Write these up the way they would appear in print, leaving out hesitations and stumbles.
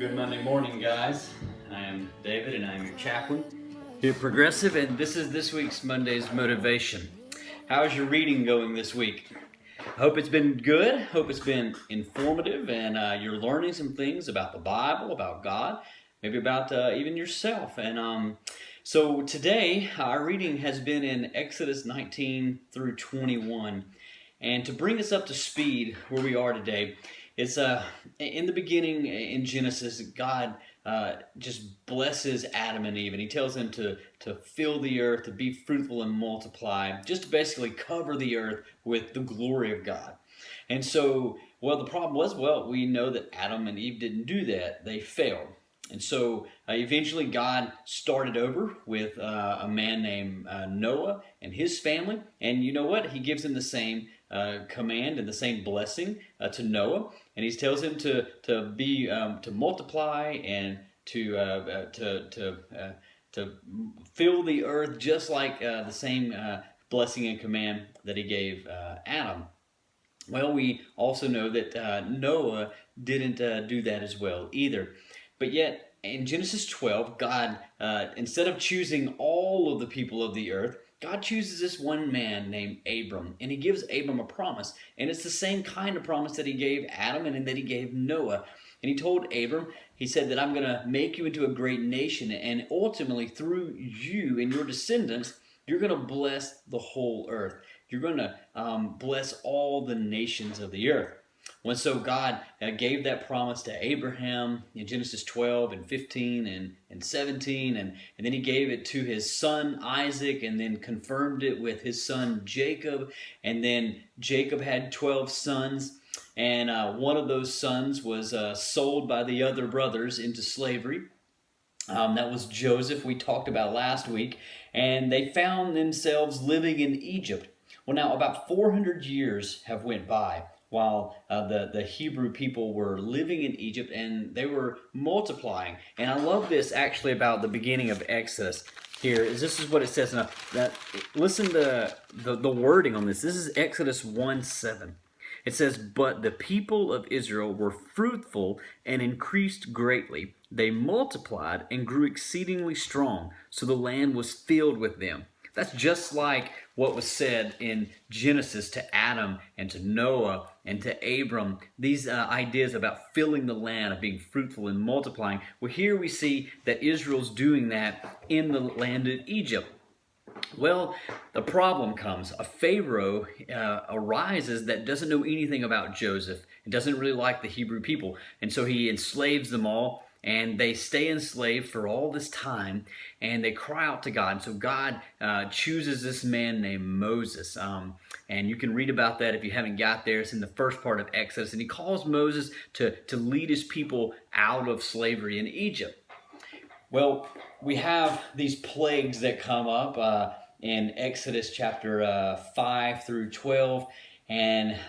Good Monday morning, guys. I am David and I am your chaplain here at Progressive, and this is this week's Monday's Motivation. How's your reading going this week? I hope it's been good. Hope it's been informative and you're learning some things about the Bible, about God, maybe about even yourself. So today our reading has been in Exodus 19 through 21. And to bring us up to speed where we are today, it's in the beginning in Genesis, God just blesses Adam and Eve, and He tells them to fill the earth, to be fruitful and multiply, just to basically cover the earth with the glory of God. And so, the problem was, we know that Adam and Eve didn't do that. They failed. And so eventually God started over with a man named Noah and his family. And you know what? He gives him the same command and the same blessing to Noah. And he tells him to multiply and to fill the earth, just like the same blessing and command that he gave Adam. Well, we also know that Noah didn't do that as well either. But yet, in Genesis 12, God, instead of choosing all of the people of the earth, God chooses this one man named Abram, and He gives Abram a promise. And it's the same kind of promise that He gave Adam and that He gave Noah. And He told Abram, He said that I'm going to make you into a great nation, and ultimately through you and your descendants, you're going to bless the whole earth. You're going to bless all the nations of the earth. And so God gave that promise to Abraham in Genesis 12 and 15 and 17, and then He gave it to his son Isaac, and then confirmed it with his son Jacob. And then Jacob had 12 sons, and one of those sons was sold by the other brothers into slavery. That was Joseph, we talked about last week, and they found themselves living in Egypt. Well, now about 400 years have went by while the Hebrew people were living in Egypt, and they were multiplying. And I love this actually about the beginning of Exodus. This is what it says. Now, listen to the wording on this. This is Exodus 1:7. It says, "But the people of Israel were fruitful and increased greatly. They multiplied and grew exceedingly strong, so the land was filled with them." That's just like what was said in Genesis to Adam and to Noah and to Abram. These ideas about filling the land, of being fruitful and multiplying. Well, here we see that Israel's doing that in the land of Egypt. Well, the problem comes. A Pharaoh arises that doesn't know anything about Joseph and doesn't really like the Hebrew people. And so he enslaves them all, and they stay enslaved for all this time, and they cry out to God. So God chooses this man named Moses. And you can read about that if you haven't got there. It's in the first part of Exodus. And He calls Moses to lead His people out of slavery in Egypt. Well, we have these plagues that come up in Exodus chapter 5 through 12. And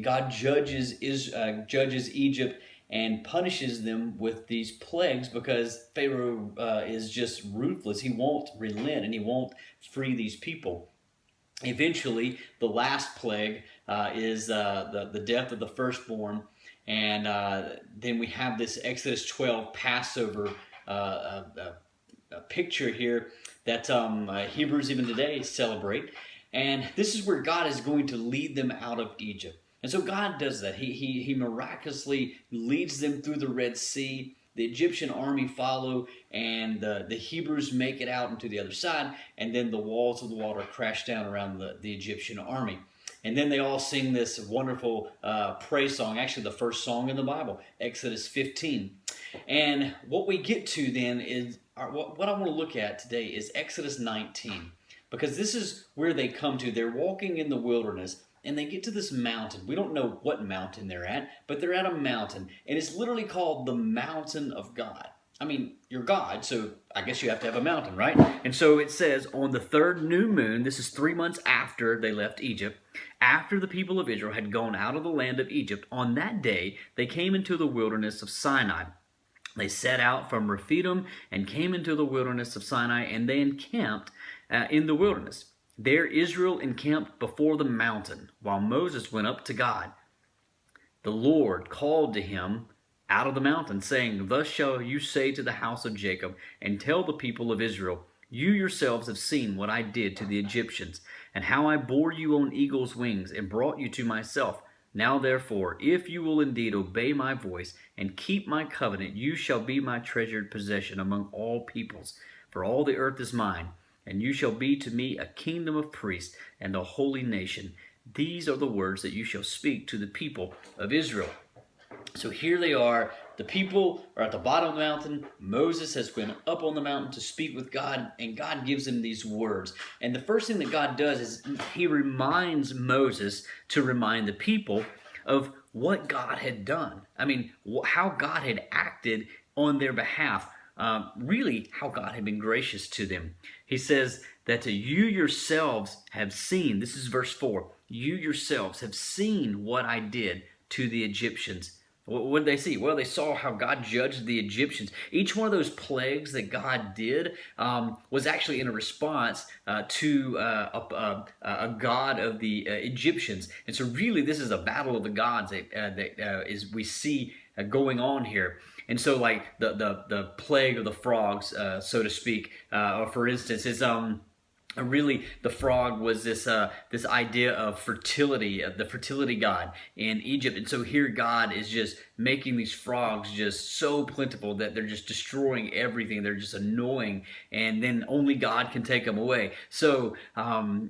God judges Egypt and punishes them with these plagues because Pharaoh is just ruthless. He won't relent, and he won't free these people. Eventually, the last plague is the death of the firstborn, and then we have this Exodus 12 Passover a picture here that Hebrews even today celebrate. And this is where God is going to lead them out of Egypt. And so God does that. He miraculously leads them through the Red Sea. The Egyptian army follow, and the Hebrews make it out into the other side, and then the walls of the water crash down around the Egyptian army. And then they all sing this wonderful praise song, actually the first song in the Bible, Exodus 15. And what we get to then is, what I want to look at today is Exodus 19, because this is where they come to. They're walking in the wilderness, and they get to this mountain. We don't know what mountain they're at, but they're at a mountain, and it's literally called the Mountain of God. I mean, you're God, so I guess you have to have a mountain, right? And so it says, on the third new moon, this is 3 months after they left Egypt, after the people of Israel had gone out of the land of Egypt, on that day they came into the wilderness of Sinai. They set out from Rephidim and came into the wilderness of Sinai, and they encamped in the wilderness. There Israel encamped before the mountain, while Moses went up to God. The Lord called to him out of the mountain, saying, Thus shall you say to the house of Jacob, and tell the people of Israel, You yourselves have seen what I did to the Egyptians, and how I bore you on eagle's wings, and brought you to myself. Now therefore, if you will indeed obey my voice, and keep my covenant, you shall be my treasured possession among all peoples. For all the earth is mine, and you shall be to me a kingdom of priests, and a holy nation. These are the words that you shall speak to the people of Israel. So here they are. The people are at the bottom of the mountain. Moses has been up on the mountain to speak with God, and God gives him these words. And the first thing that God does is he reminds Moses to remind the people of what God had done. I mean, how God had acted on their behalf. Really, how God had been gracious to them. He says that you yourselves have seen, this is verse 4, you yourselves have seen what I did to the Egyptians. What did they see? Well, they saw how God judged the Egyptians. Each one of those plagues that God did was actually in a response to a god of the Egyptians. And so really this is a battle of the gods that is we see going on here. And so like the plague of the frogs, so to speak, for instance, is really the frog was this idea of fertility, the fertility god in Egypt. And so here God is just making these frogs just so plentiful that they're just destroying everything. They're just annoying, and then only God can take them away. So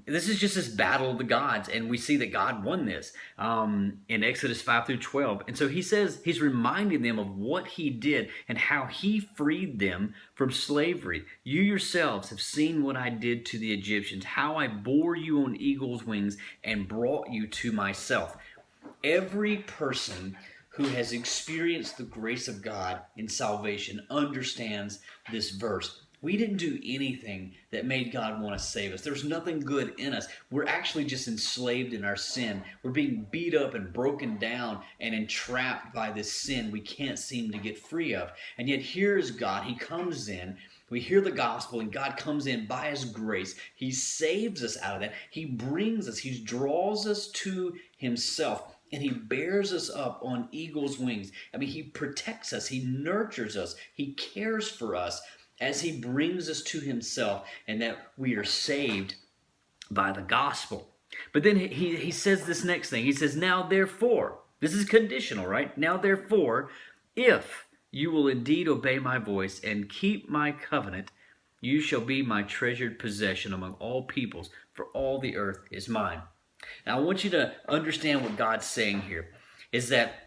this is just this battle of the gods, and we see that God won this in Exodus 5 through 12. And so he says, he's reminding them of what he did and how he freed them from slavery. You yourselves have seen what I did to the Egyptians, how I bore you on eagle's wings and brought you to myself. Every person who has experienced the grace of God in salvation understands this verse. We didn't do anything that made God want to save us. There's nothing good in us. We're actually just enslaved in our sin. We're being beat up and broken down and entrapped by this sin we can't seem to get free of. And yet here is God. He comes in. We hear the gospel, and God comes in by his grace. He saves us out of that. He brings us. He draws us to himself. And he bears us up on eagle's wings. I mean, he protects us. He nurtures us. He cares for us as he brings us to himself, and that we are saved by the gospel. But then he says this next thing. He says, now therefore, this is conditional, right? Now therefore, if you will indeed obey my voice and keep my covenant, you shall be my treasured possession among all peoples, for all the earth is mine. Now I want you to understand what God's saying here is that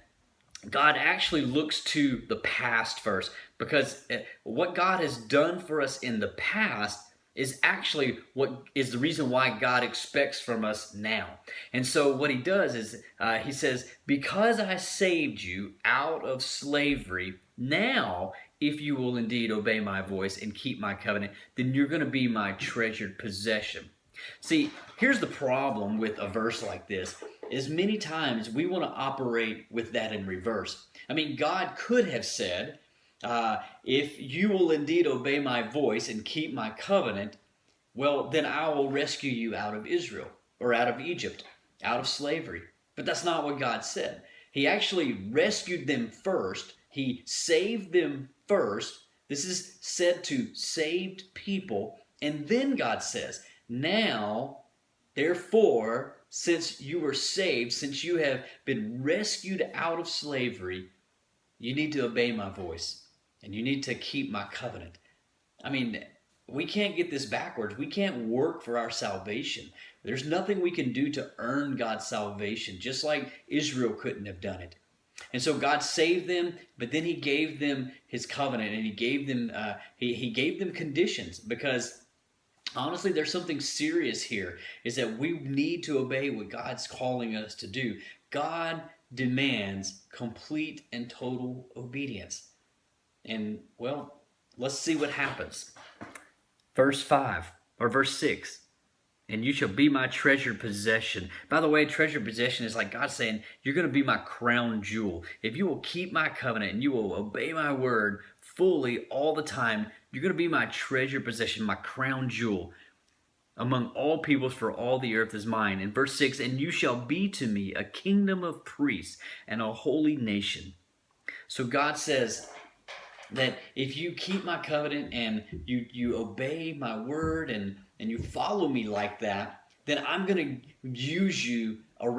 God actually looks to the past first, because what God has done for us in the past is actually what is the reason why God expects from us now. And so what he does is he says, because I saved you out of slavery, now if you will indeed obey my voice and keep my covenant, then you're going to be my treasured possession. See, here's the problem with a verse like this, is many times we want to operate with that in reverse. I mean, God could have said, if you will indeed obey my voice and keep my covenant, well, then I will rescue you out of Israel, or out of Egypt, out of slavery. But that's not what God said. He actually rescued them first. He saved them first. This is said to saved people. And then God says, now, therefore, since you were saved, since you have been rescued out of slavery, you need to obey my voice, and you need to keep my covenant. I mean, we can't get this backwards. We can't work for our salvation. There's nothing we can do to earn God's salvation, just like Israel couldn't have done it. And so God saved them, but then he gave them his covenant, and he gave them he gave them conditions, because honestly, there's something serious here, is that we need to obey what God's calling us to do. God demands complete and total obedience. And, well, let's see what happens. Verse 5, or verse 6, and you shall be my treasured possession. By the way, treasured possession is like God saying, you're going to be my crown jewel. If you will keep my covenant and you will obey my word fully all the time, you're going to be my treasured possession, my crown jewel among all peoples, for all the earth is mine. In verse 6, and you shall be to me a kingdom of priests and a holy nation. So God says that if you keep my covenant and you obey my word and you follow me like that, then I'm going to use you I'm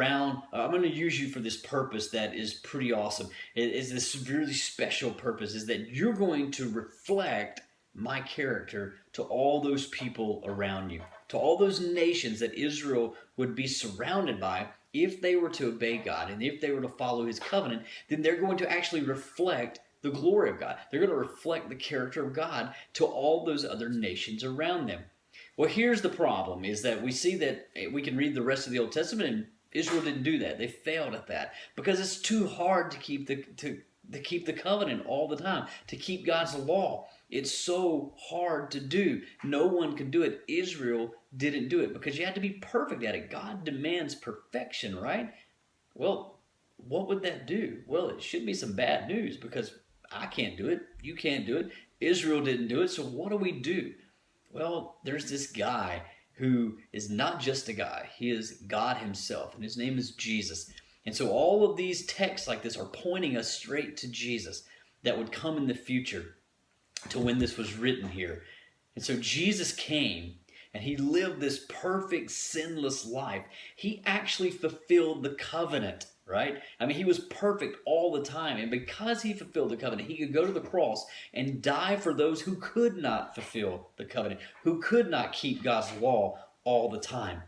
going to use you for this purpose that is pretty awesome. It is this really special purpose, is that you're going to reflect my character to all those people around you, to all those nations that Israel would be surrounded by. If they were to obey God and if they were to follow his covenant, then they're going to actually reflect the glory of God. They're going to reflect the character of God to all those other nations around them. Well, here's the problem, is that we see that we can read the rest of the Old Testament, and Israel didn't do that. They failed at that because it's too hard to keep the covenant all the time, to keep God's law. It's so hard to do. No one can do it. Israel didn't do it because you had to be perfect at it. God demands perfection, right? Well, what would that do? Well, it should be some bad news because I can't do it. You can't do it. Israel didn't do it. So what do? Well, there's this guy who is not just a guy. He is God himself, and his name is Jesus. And so all of these texts like this are pointing us straight to Jesus that would come in the future, to when this was written here. And so Jesus came, and he lived this perfect, sinless life. He actually fulfilled the covenant, right? I mean, he was perfect all the time. And because he fulfilled the covenant, he could go to the cross and die for those who could not fulfill the covenant, who could not keep God's law all the time.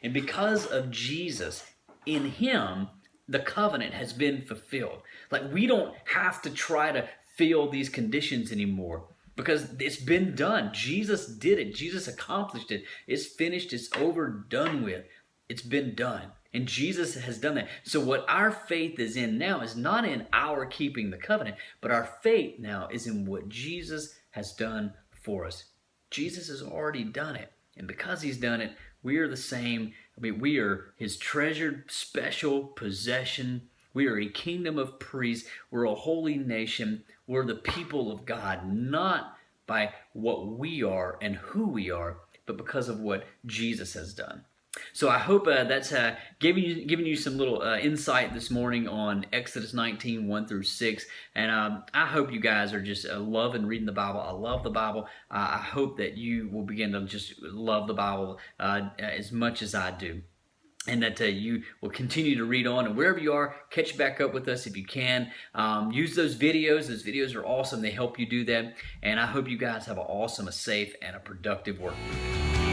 And because of Jesus, in him, the covenant has been fulfilled. Like, we don't have to try to fill these conditions anymore, because it's been done. Jesus did it. Jesus accomplished it. It's finished. It's over, done with. It's been done. And Jesus has done that. So what our faith is in now is not in our keeping the covenant, but our faith now is in what Jesus has done for us. Jesus has already done it. And because he's done it, we are the same. I mean, we are his treasured special possession. We are a kingdom of priests. We're a holy nation. We're the people of God, not by what we are and who we are, but because of what Jesus has done. So I hope that's giving you some little insight this morning on Exodus 19, 1 through 6. And I hope you guys are just loving reading the Bible. I love the Bible. I hope that you will begin to just love the Bible as much as I do. And that you will continue to read on. And wherever you are, catch back up with us if you can. Use those videos. Those videos are awesome. They help you do that. And I hope you guys have an awesome, a safe, and a productive work week.